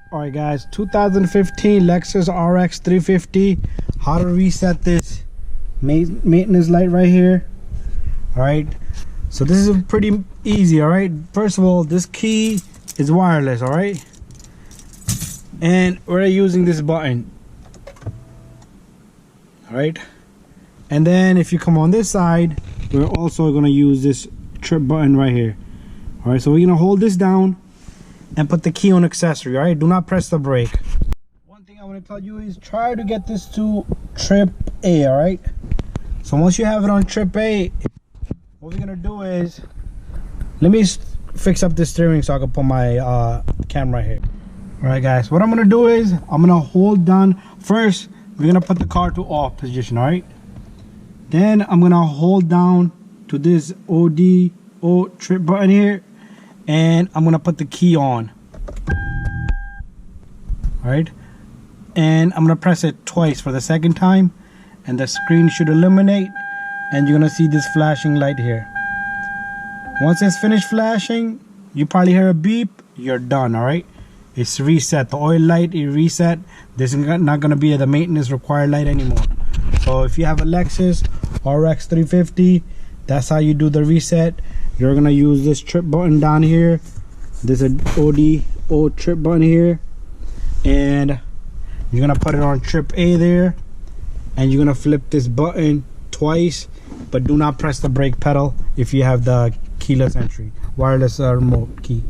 All right guys, 2015 Lexus RX350. How to reset this maintenance light right here. All right, so this is pretty easy. All right, first of all, this key is wireless. All right, and we're using this button. All right, and then if you come on this side, we're also going to use this trip button right here. All right, so we're going to hold this down and put the key on accessory. All right, do not press the brake. One thing I want to tell you is try to get this to trip A. All right, so once you have it on trip A, what we're gonna do is, let me fix up this steering so I can put my camera here. All right guys, what I'm gonna do is I'm gonna hold down first. We're gonna put the car to off position. All right, then I'm gonna hold down to this ODO trip button here, and I'm gonna put the key on. All right, and I'm gonna press it twice for the second time, and the screen should illuminate, and you're gonna see this flashing light here. Once it's finished flashing, you probably hear a beep. You're done. All right, it's reset. The oil light is reset. This is not gonna be the maintenance required light anymore. So if you have a Lexus RX350, that's how you do the reset. You're gonna use this trip button down here. There's an ODO trip button here, and you're gonna put it on trip A there, and you're gonna flip this button twice, but do not press the brake pedal if you have the keyless entry, wireless remote key.